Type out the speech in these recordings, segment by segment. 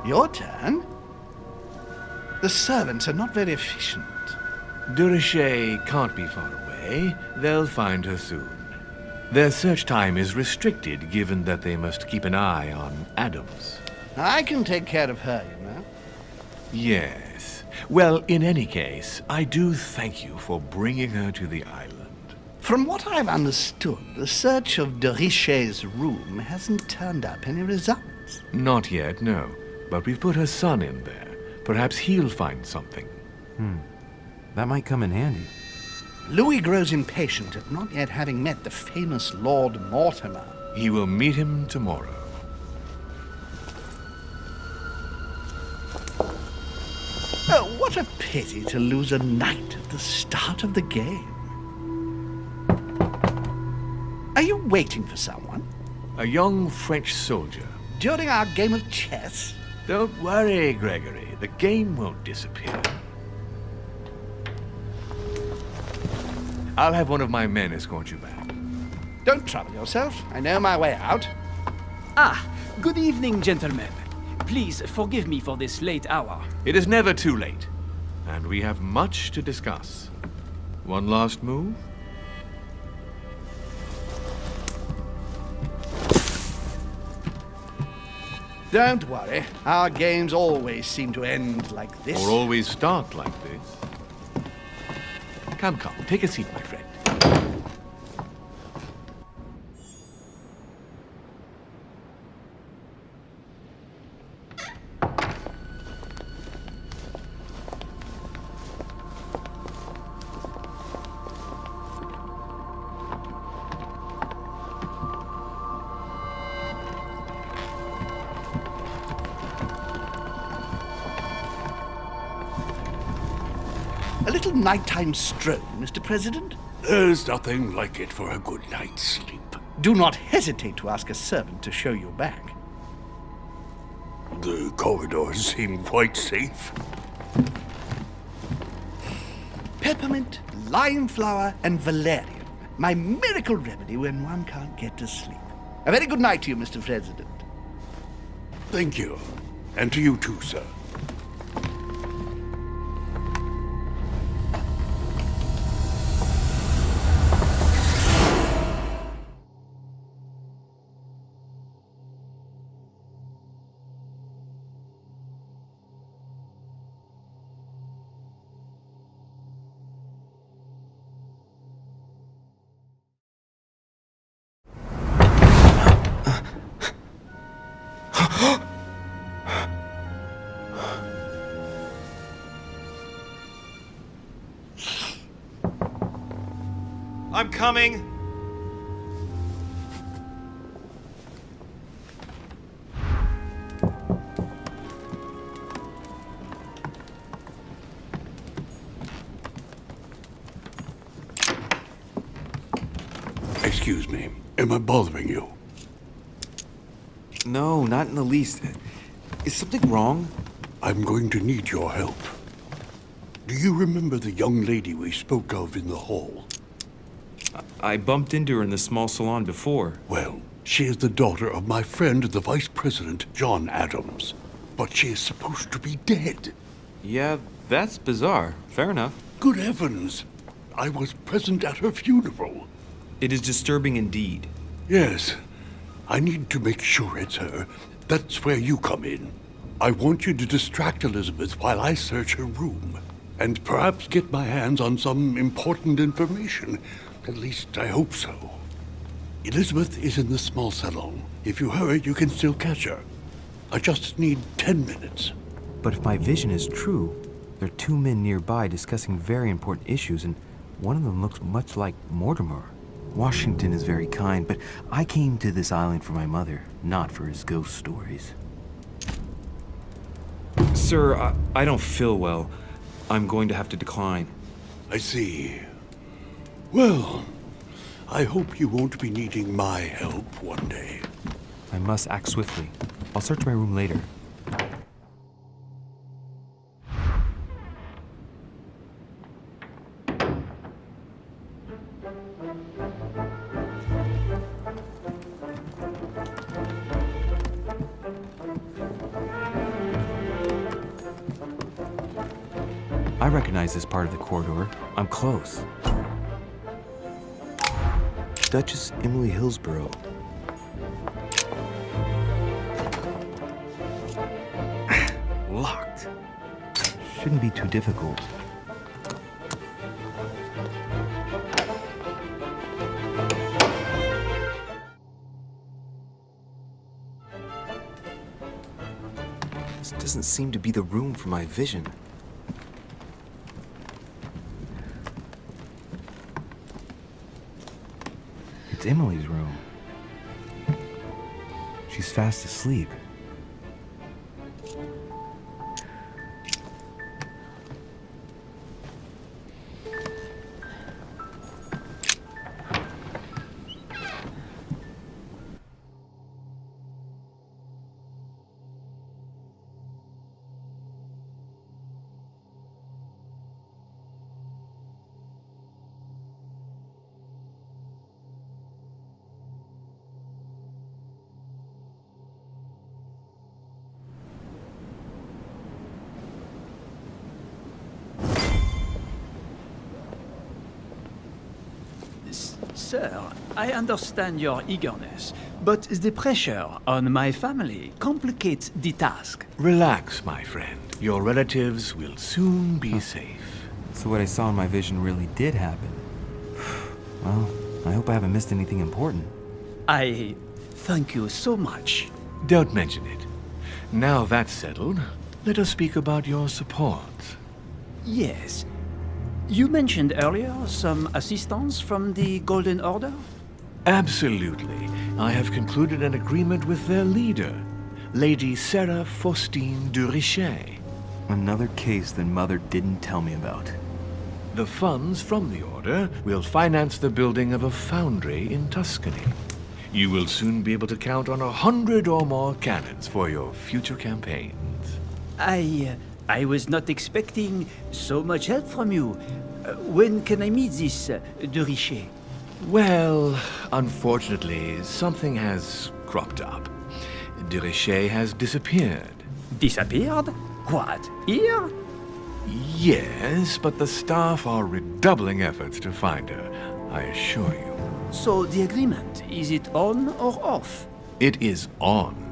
Your turn? The servants are not very efficient. Durocher can't be far away. They'll find her soon. Their search time is restricted, given that they must keep an eye on Adams. I can take care of her, you know. Yes. Well, in any case, I do thank you for bringing her to the island. From what I've understood, the search of Durocher's room hasn't turned up any results. Not yet, no. But we've put her son in there. Perhaps he'll find something. That might come in handy. Louis grows impatient at not yet having met the famous Lord Mortimer. He will meet him tomorrow. Oh, what a pity to lose a knight at the start of the game. Are you waiting for someone? A young French soldier. During our game of chess? Don't worry, Gregory. The game won't disappear. I'll have one of my men escort you back. Don't trouble yourself. I know my way out. Good evening, gentlemen. Please forgive me for this late hour. It is never too late, and we have much to discuss. One last move? Don't worry. Our games always seem to end like this. Or always start like this. Come, take a seat, my friend. A little nighttime stroll, Mr. President? There's nothing like it for a good night's sleep. Do not hesitate to ask a servant to show you back. The corridors seem quite safe. Peppermint, lime flower, and valerian. My miracle remedy when one can't get to sleep. A very good night to you, Mr. President. Thank you. And to you too, sir. I'm coming! Excuse me. Am I bothering you? No, not in the least. Is something wrong? I'm going to need your help. Do you remember the young lady we spoke of in the hall? I bumped into her in the small salon before. Well, she is the daughter of my friend, the Vice President, John Adams. But she is supposed to be dead. Yeah, that's bizarre. Fair enough. Good heavens! I was present at her funeral. It is disturbing indeed. Yes. I need to make sure it's her. That's where you come in. I want you to distract Elizabeth while I search her room. And perhaps get my hands on some important information. At least, I hope so. Elizabeth is in the small salon. If you hurry, you can still catch her. I just need 10 minutes. But if my vision is true, there are two men nearby discussing very important issues, and one of them looks much like Mortimer. Washington is very kind, but I came to this island for my mother, not for his ghost stories. Sir, I don't feel well. I'm going to have to decline. I see. Well, I hope you won't be needing my help one day. I must act swiftly. I'll search my room later. I recognize this part of the corridor. I'm close. Duchess Emily Hillsborough. Locked. Shouldn't be too difficult. This doesn't seem to be the room for my vision. It's Emily's room. She's fast asleep. Sir, I understand your eagerness, but the pressure on my family complicates the task. Relax, my friend. Your relatives will soon be safe. So what I saw in my vision really did happen. Well, I hope I haven't missed anything important. I thank you so much. Don't mention it. Now that's settled, let us speak about your support. Yes. You mentioned earlier some assistance from the Golden Order? Absolutely. I have concluded an agreement with their leader, Lady Sarah Faustine de Richet. Another case that Mother didn't tell me about. The funds from the order will finance the building of a foundry in Tuscany. You will soon be able to count on 100 or more cannons for your future campaigns. I was not expecting so much help from you. When can I meet this de Richet? Well, unfortunately, something has cropped up. De Richet has disappeared. Disappeared? What? Here? Yes, but the staff are redoubling efforts to find her, I assure you. So the agreement, is it on or off? It is on.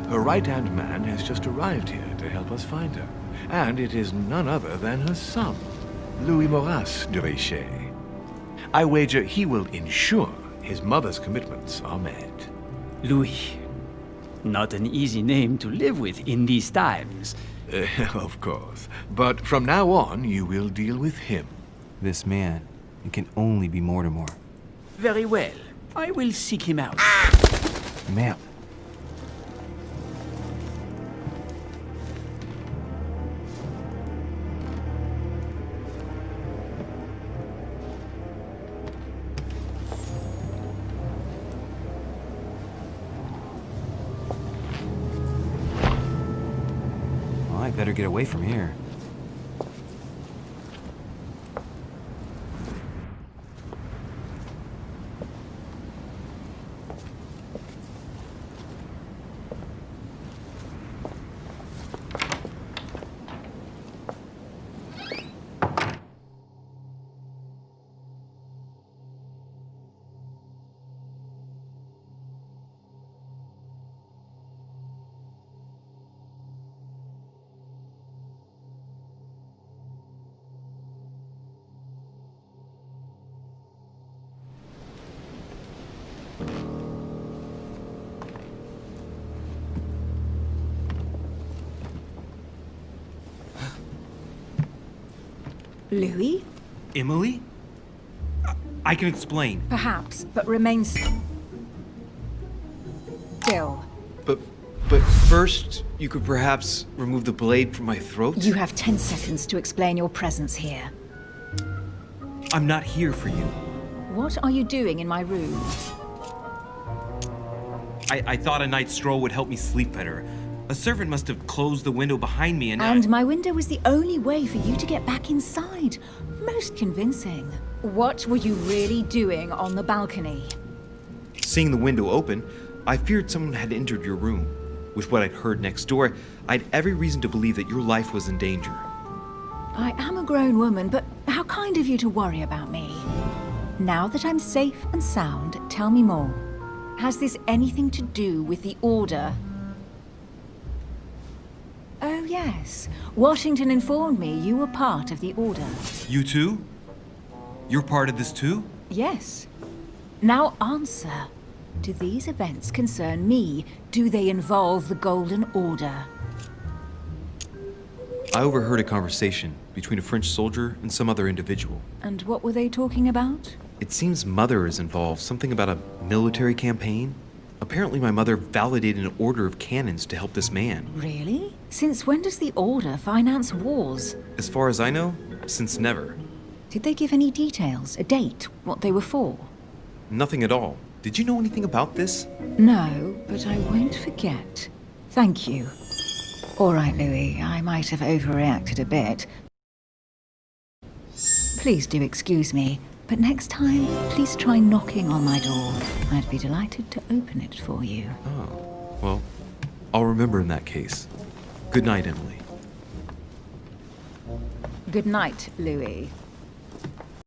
Her right-hand man has just arrived here to help us find her, and it is none other than her son, Louis Maurice de Richet. I wager he will ensure his mother's commitments are met. Louis. Not an easy name to live with in these times. Of course. But from now on, you will deal with him. This man, it can only be Mortimer. Very well. I will seek him out. Ma'am. Well, I better get away from here. Louis? Emily? I can explain. Perhaps, but remain still. But first, you could perhaps remove the blade from my throat? You have 10 seconds to explain your presence here. I'm not here for you. What are you doing in my room? I thought a night's stroll would help me sleep better. A servant must have closed the window behind me And my window was the only way for you to get back inside. Most convincing. What were you really doing on the balcony? Seeing the window open, I feared someone had entered your room. With what I'd heard next door, I had every reason to believe that your life was in danger. I am a grown woman, but how kind of you to worry about me. Now that I'm safe and sound, tell me more. Has this anything to do with the Order? Oh, yes. Washington informed me you were part of the Order. You too? You're part of this too? Yes. Now answer. Do these events concern me? Do they involve the Golden Order? I overheard a conversation between a French soldier and some other individual. And what were they talking about? It seems Mother is involved, something about a military campaign. Apparently my mother validated an order of cannons to help this man. Really? Since when does the Order finance wars? As far as I know, since never. Did they give any details, a date, what they were for? Nothing at all. Did you know anything about this? No, but I won't forget. Thank you. All right, Louis, I might have overreacted a bit. Please do excuse me, but next time, please try knocking on my door. I'd be delighted to open it for you. Oh, well, I'll remember in that case. Good night, Emily. Good night, Louis.